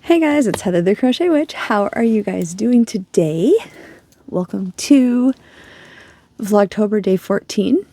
Hey guys, it's Heather the Crochet Witch. How are you guys doing today? Welcome to Vlogtober day 14.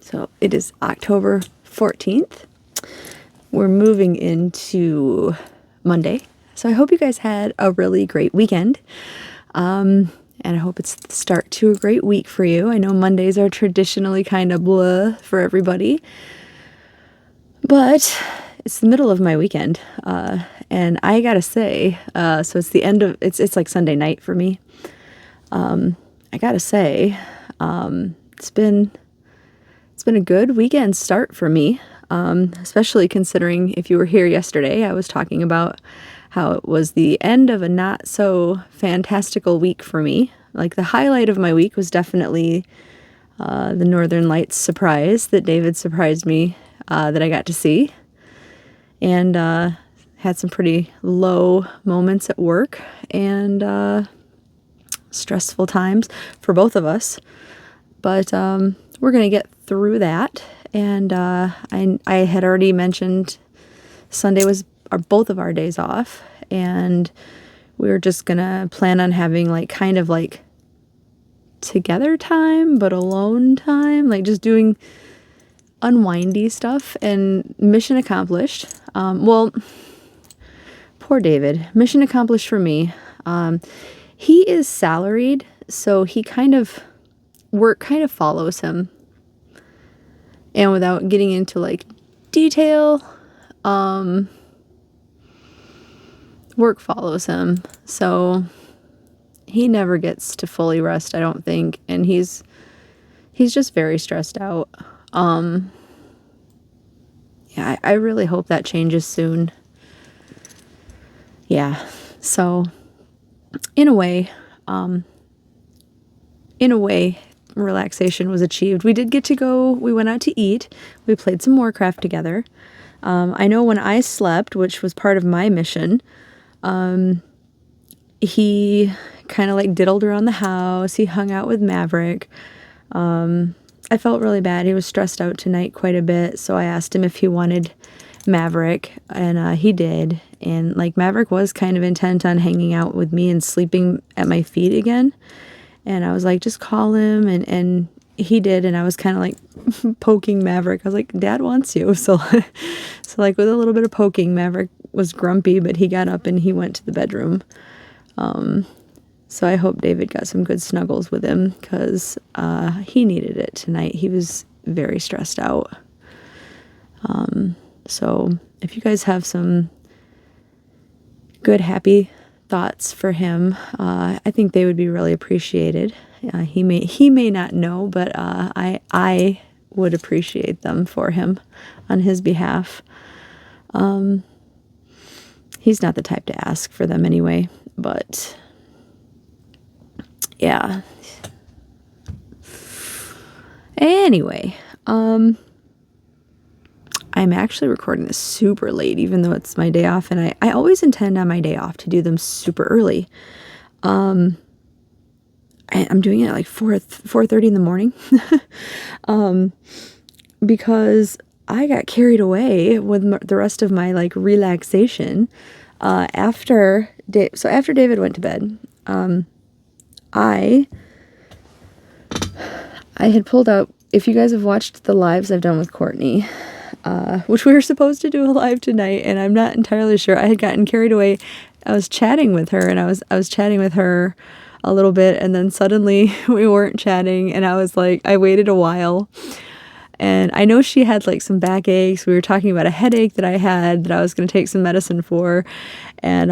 So it is October 14th. We're moving into Monday. So I hope you guys had a really great weekend. And I hope it's the start to a great week for you. I know Mondays are traditionally kind of blah for everybody. But it's the middle of my weekend, and I gotta say, so it's the end of, it's like Sunday night for me. I gotta say, it's been a good weekend start for me, especially considering if you were here yesterday, I was talking about how it was the end of a not so fantastical week for me. Like the highlight of my week was definitely the Northern Lights surprise that David surprised me that I got to see, and had some pretty low moments at work and stressful times for both of us. But we're going to get through that. And I had already mentioned Sunday was both of our days off, and we were just going to plan on having like kind of like together time, but alone time, like just doing unwindy stuff. And mission accomplished. Well, poor David, mission accomplished for me. He is salaried, so he work kind of follows him. And without getting into like detail, work follows him. So he never gets to fully rest, I don't think. And he's just very stressed out. Yeah, I really hope that changes soon. Yeah, so in a way, relaxation was achieved. We did get to go, we went out to eat. We played some Warcraft together. I know when I slept, which was part of my mission, he kind of like diddled around the house. He hung out with Maverick. I felt really bad. He was stressed out tonight quite a bit, so I asked him if he wanted Maverick, and he did. And like Maverick was kind of intent on hanging out with me and sleeping at my feet again. And I was like, just call him, and he did. And I was kind of like poking Maverick. I was like, Dad wants you. So like with a little bit of poking, Maverick was grumpy, but he got up and he went to the bedroom. So I hope David got some good snuggles with him, because he needed it tonight. He was very stressed out. So if you guys have some good, happy thoughts for him, I think they would be really appreciated. He may not know, but I would appreciate them for him on his behalf. He's not the type to ask for them anyway, but yeah. Anyway, I'm actually recording this super late, even though it's my day off, and I always intend on my day off to do them super early. I'm doing it at like 4:30 in the morning, because I got carried away with the rest of my like relaxation after David went to bed. I had pulled out, if you guys have watched the lives I've done with Courtney, which we were supposed to do a live tonight, and I'm not entirely sure. I had gotten carried away. I was chatting with her, and I was chatting with her a little bit, and then suddenly we weren't chatting, and I was like, I waited a while, and I know she had like some backaches. We were talking about a headache that I had that I was going to take some medicine for, and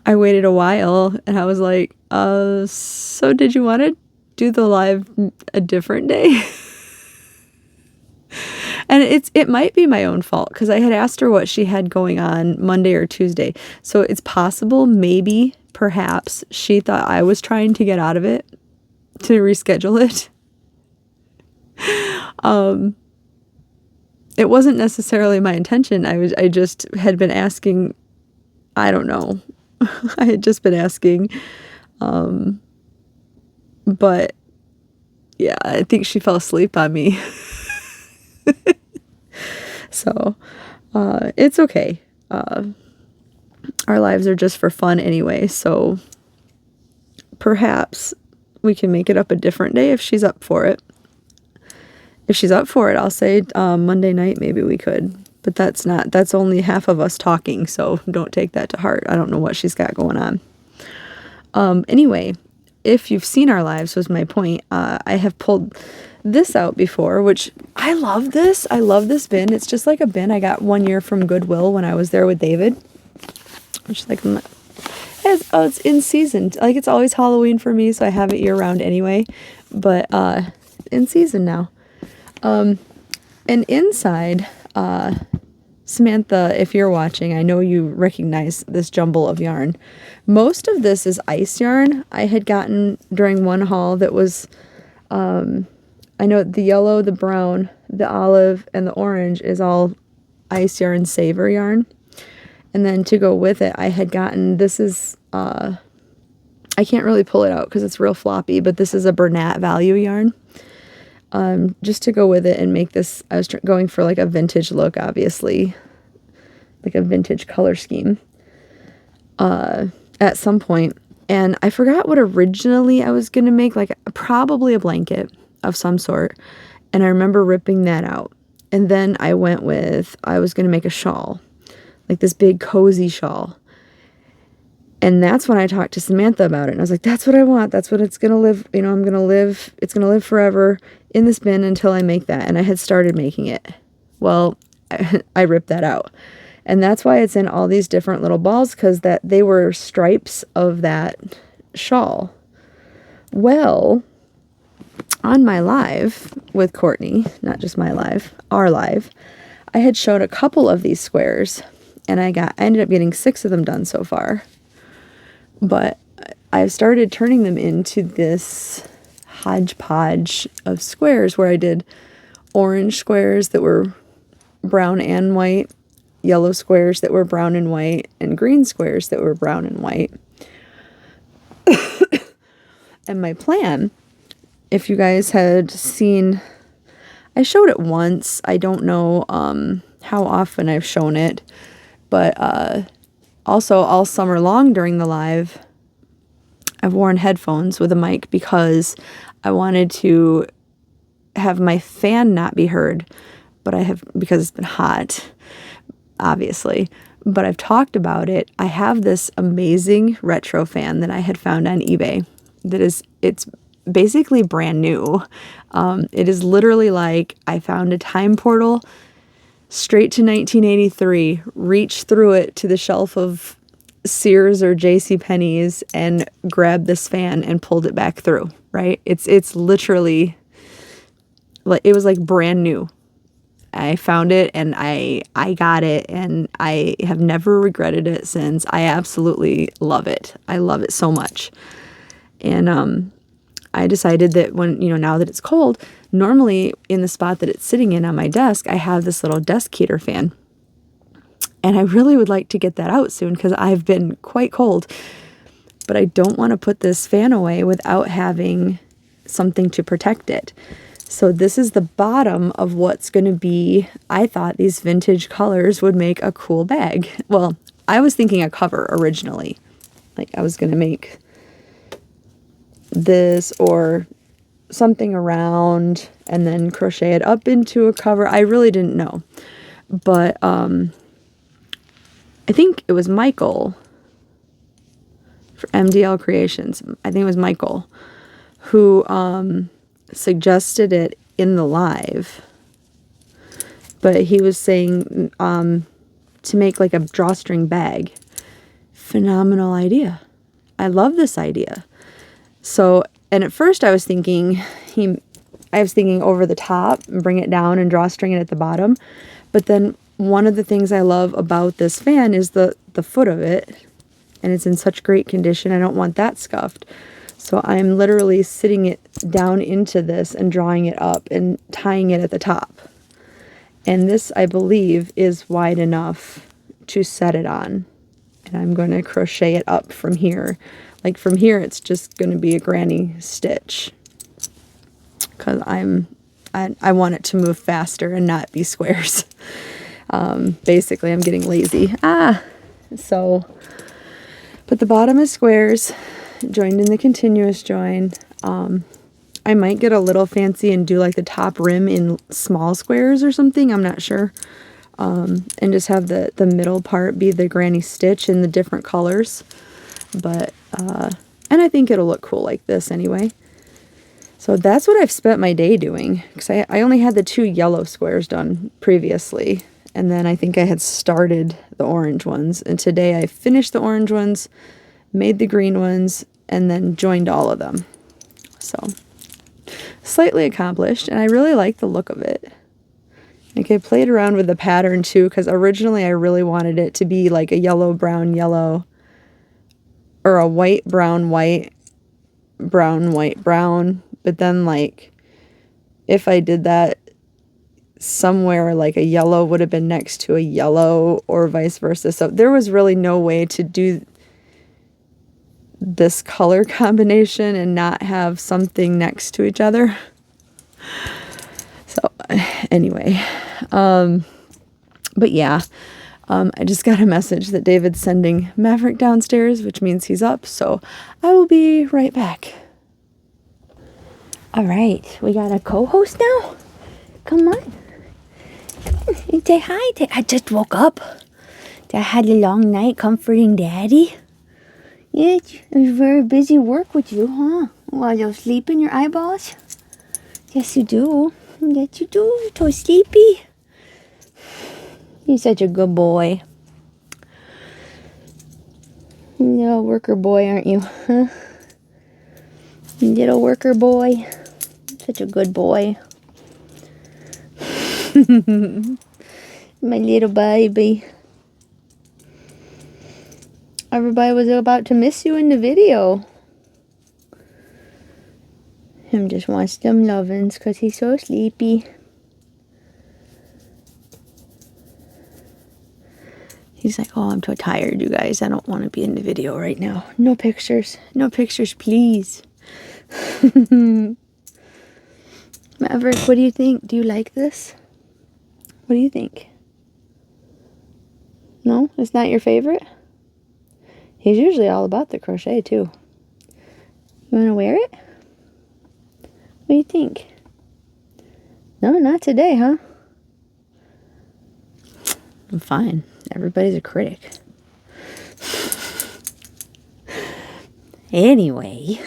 I waited a while, and I was like, so did you want to do the live a different day? And it might be my own fault, because I had asked her what she had going on Monday or Tuesday. So it's possible, maybe, perhaps, she thought I was trying to get out of it to reschedule it. It wasn't necessarily my intention. I just had been asking, I don't know. I had just been asking. But yeah, I think she fell asleep on me. So, it's okay. our lives are just for fun anyway, so perhaps we can make it up a different day if she's up for it. If she's up for it, I'll say Monday night maybe we could. But that's only half of us talking, so don't take that to heart. I don't know what she's got going on. Anyway, if you've seen our lives, was my point. I have pulled this out before, which I love this. I love this bin. It's just like a bin I got one year from Goodwill when I was there with David. Which is like, it's in season. Like, it's always Halloween for me, so I have it year round anyway. But in season now. And inside, Samantha, if you're watching, I know you recognize this jumble of yarn. Most of this is ice yarn I had gotten during one haul that was, I know the yellow, the brown, the olive, and the orange is all ice yarn saver yarn. And then to go with it, I had gotten, this is, I can't really pull it out because it's real floppy, but this is a Bernat value yarn. Just to go with it and make this, I was going for like a vintage look, obviously, like a vintage color scheme, at some point. And I forgot what originally I was going to make, like probably a blanket of some sort. And I remember ripping that out. And then I went with, I was going to make a shawl, like this big cozy shawl. And that's when I talked to Samantha about it. And I was like, that's what I want. That's what it's going to live. You know, I'm going to live. It's going to live forever in this bin until I make that. And I had started making it. Well, I ripped that out. And that's why it's in all these different little balls, because that they were stripes of that shawl. Well, on my live with Courtney, not just my live, our live, I had showed a couple of these squares. And I ended up getting 6 of them done so far. But I've started turning them into this hodgepodge of squares where I did orange squares that were brown and white, yellow squares that were brown and white, and green squares that were brown and white. And my plan, if you guys had seen, I showed it once. I don't know how often I've shown it, but also all summer long during the live, I've worn headphones with a mic because I wanted to have my fan not be heard, but because it's been hot, obviously, but I've talked about it. I have this amazing retro fan that I had found on eBay it's basically brand new. It is literally like I found a time portal straight to 1983, reached through it to the shelf of Sears or JCPenney's and grabbed this fan and pulled it back through, right? It's literally, like, it was like brand new. I found it and I got it and I have never regretted it since. I absolutely love it. I love it so much. And I decided that now that it's cold, normally in the spot that it's sitting in on my desk, I have this little desk heater fan. And I really would like to get that out soon because I've been quite cold. But I don't want to put this fan away without having something to protect it. So this is the bottom of what's going to be, I thought these vintage colors would make a cool bag. Well, I was thinking a cover originally. Like I was going to make this or something around and then crochet it up into a cover. I really didn't know. But I think it was Michael for MDL Creations. I think it was Michael who suggested it in the live. But he was saying to make like a drawstring bag. Phenomenal idea. I love this idea. So, and at first I was thinking over the top and bring it down and drawstring it at the bottom. But then one of the things I love about this fan is the foot of it. And it's in such great condition. I don't want that scuffed. So I'm literally sitting it down into this and drawing it up and tying it at the top. And this, I believe, is wide enough to set it on. And I'm going to crochet it up from here. Like from here, it's just going to be a granny stitch. Because I want it to move faster and not be squares. Basically, I'm getting lazy. So, but the bottom is squares, joined in the continuous join. I might get a little fancy and do like the top rim in small squares or something. I'm not sure. And just have the middle part be the granny stitch in the different colors. But, and I think it'll look cool like this anyway. So that's what I've spent my day doing. Because I only had the 2 yellow squares done previously. And then I think I had started the orange ones. And today I finished the orange ones, made the green ones, and then joined all of them. So, slightly accomplished. And I really like the look of it. Like I played around with the pattern too, because originally I really wanted it to be like a yellow, brown, yellow, or a white, brown, white, brown, white, brown. But then like, if I did that somewhere, like a yellow would have been next to a yellow or vice versa. So there was really no way to do this color combination and not have something next to each other. So anyway, but yeah, I just got a message that David's sending Maverick downstairs, which means he's up. So I will be right back. All right, we got a co-host now. Come on. Say hi. I just woke up. I had a long night comforting Daddy. Yeah, it was very busy work with you, huh? While you sleep in your eyeballs? Yes, you do. Yes, you do. You're so sleepy. You're such a good boy. Little worker boy, aren't you? Huh? Little worker boy. Such a good boy. My little baby. Everybody was about to miss you in the video. Him just wants them lovins because he's so sleepy. He's like, oh, I'm so tired, you guys. I don't want to be in the video right now. No pictures. No pictures, please. Maverick, what do you think? Do you like this? What do you think? No? It's not your favorite? He's usually all about the crochet, too. You want to wear it? What do you think? No, not today, huh? I'm fine. Everybody's a critic. Anyway.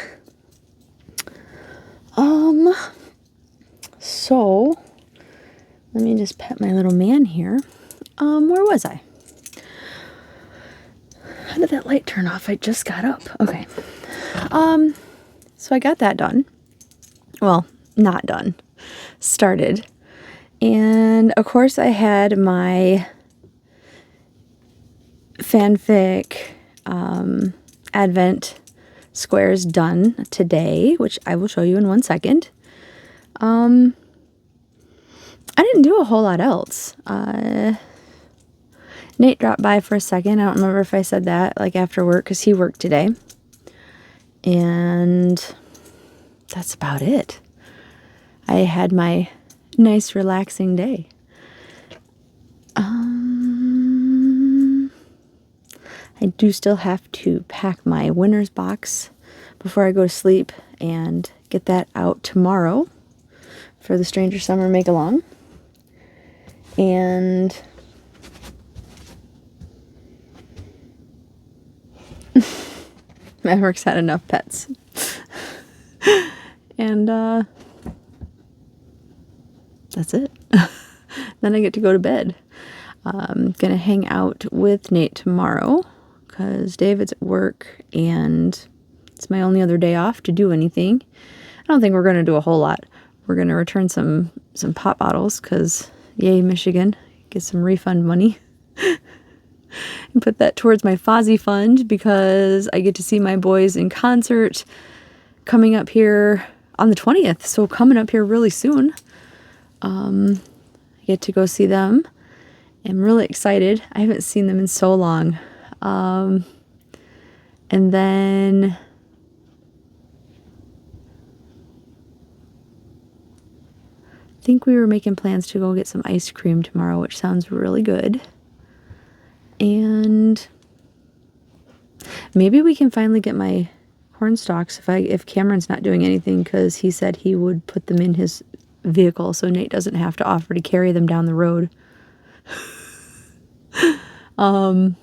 So, let me just pet my little man here. Where was I? How did that light turn off? I just got up. Okay. So I got that done. Well, not done. Started. And of course I had my fanfic Advent squares done today, which I will show you in 1 second. I didn't do a whole lot else. Nate dropped by for a second. I don't remember if I said that, like after work, because he worked today. And that's about it. I had my nice relaxing day. I do still have to pack my winner's box before I go to sleep and get that out tomorrow for the Stranger Summer Make-Along. And Maverick's had enough pets. And that's it. Then I get to go to bed. I'm going to hang out with Nate tomorrow because David's at work and it's my only other day off to do anything. I don't think we're going to do a whole lot. We're going to return some pop bottles because, yay, Michigan, get some refund money. And put that towards my Fozzie fund because I get to see my boys in concert coming up here on the 20th. So coming up here really soon. I get to go see them. I'm really excited. I haven't seen them in so long. And then I think we were making plans to go get some ice cream tomorrow, which sounds really good. And maybe we can finally get my corn stalks if Cameron's not doing anything, because he said he would put them in his vehicle so Nate doesn't have to offer to carry them down the road. I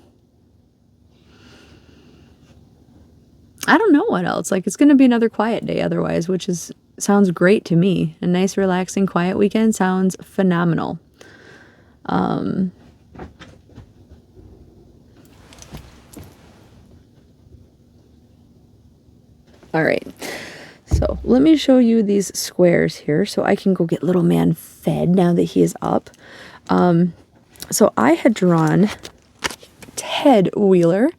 don't know what else. Like, it's going to be another quiet day otherwise, which sounds great to me. A nice, relaxing, quiet weekend sounds phenomenal. All right. So let me show you these squares here so I can go get little man fed now that he is up. So I had drawn Ted Wheeler,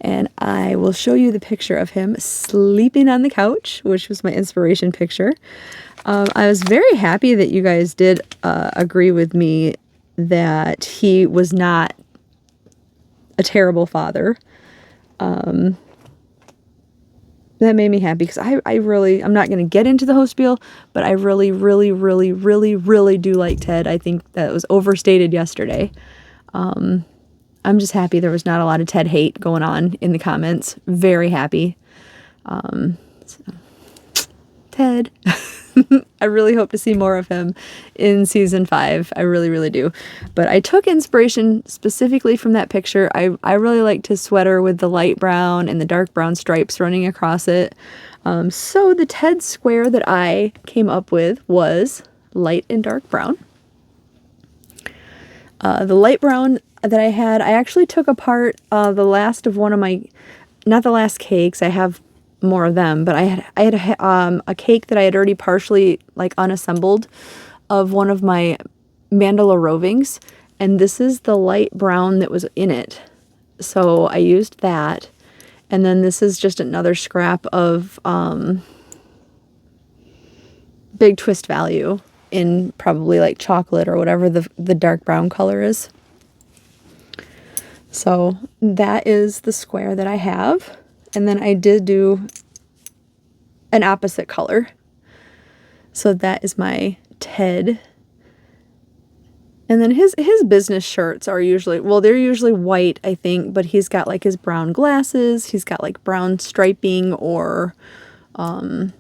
and I will show you the picture of him sleeping on the couch, which was my inspiration picture. I was very happy that you guys did agree with me that he was not a terrible father. That made me happy, because I'm not going to get into the host spiel, but I really, really, really, really, really do like Ted. I think that was overstated yesterday. I'm just happy there was not a lot of Ted hate going on in the comments. Very happy. So, Ted. I really hope to see more of him in season 5. I really, really do. But I took inspiration specifically from that picture. I really liked his sweater with the light brown and the dark brown stripes running across it. So the Ted square that I came up with was light and dark brown. The light brown that I had, I actually took apart the last of one of my, not the last cakes, I have more of them, but I had a cake that I had already partially like unassembled of one of my mandala rovings, and this is the light brown that was in it. So I used that, and then this is just another scrap of Big Twist Value in probably like chocolate or whatever the dark brown color is. So that is the square that I have. And then I did do an opposite color. So that is my Ted. And then his business shirts are usually, well, they're usually white, I think, but he's got like his brown glasses. He's got like brown striping or, you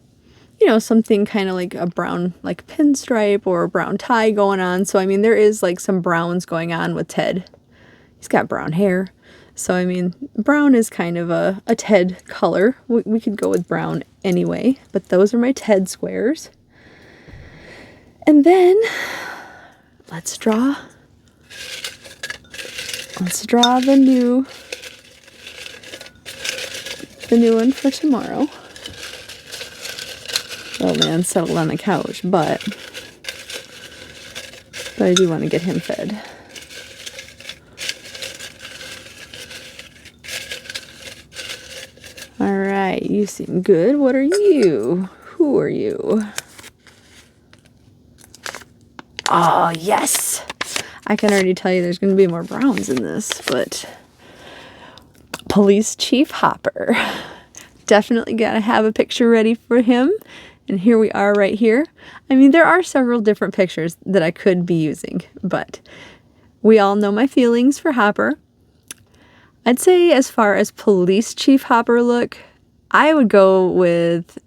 know, something kind of like a brown, like pinstripe or a brown tie going on. So, I mean, there is like some browns going on with Ted. He's got brown hair. So, I mean, brown is kind of a Ted color. We could go with brown anyway, but those are my Ted squares. And then let's draw the new one for tomorrow. Oh man, settled on the couch, but I do want to get him fed. All right, you seem good. What are you? Who are you? Oh, yes. I can already tell you there's going to be more browns in this, but Police Chief Hopper. Definitely got to have a picture ready for him. And here we are right here. I mean, there are several different pictures that I could be using, but we all know my feelings for Hopper. I'd say as far as Police Chief Hopper look, I would go with,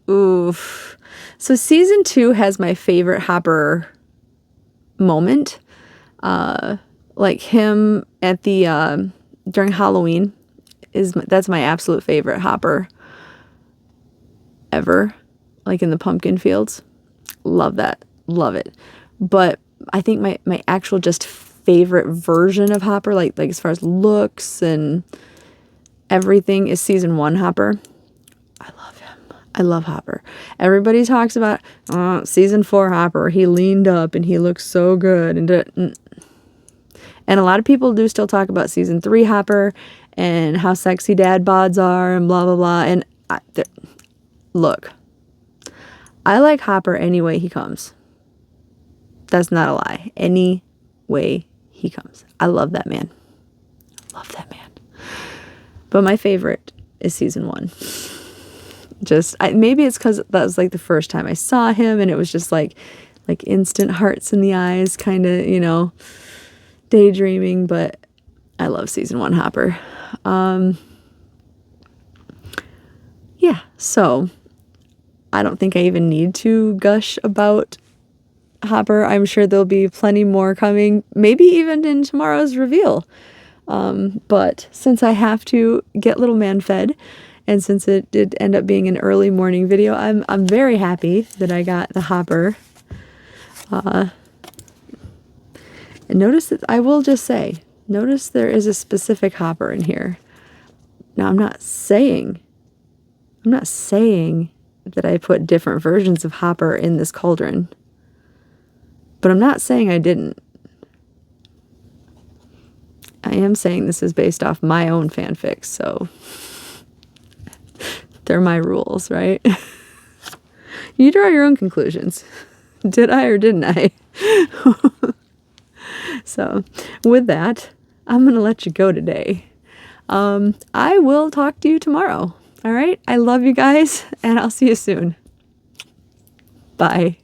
oof. So season 2 has my favorite Hopper moment. Like him at the, during Halloween that's my absolute favorite Hopper ever. Like in the pumpkin fields. Love that. Love it. But I think my actual just favorite version of Hopper, like as far as looks and everything, is season 1 Hopper. I love him. I love Hopper. Everybody talks about season 4 Hopper. He leaned up and he looks so good. And a lot of people do still talk about season 3 Hopper and how sexy dad bods are and blah, blah, blah. And look, I like Hopper any way he comes. That's not a lie. Any way he comes. I love that man. Love that man. But my favorite is season 1. Maybe it's because that was like the first time I saw him, and it was just like instant hearts in the eyes, kind of, you know, daydreaming. But I love season 1 Hopper. yeah, so I don't think I even need to gush about Hopper. I'm sure there'll be plenty more coming, maybe even in tomorrow's reveal. But since I have to get little man fed, and since it did end up being an early morning video, I'm very happy that I got the Hopper. And notice that, I will just say, notice there is a specific Hopper in here. Now I'm not saying that I put different versions of Hopper in this cauldron, but I'm not saying I didn't. I am saying this is based off my own fanfics, so they're my rules, right? You draw your own conclusions. Did I or didn't I? So with that, I'm going to let you go today. I will talk to you tomorrow. All right? I love you guys, and I'll see you soon. Bye.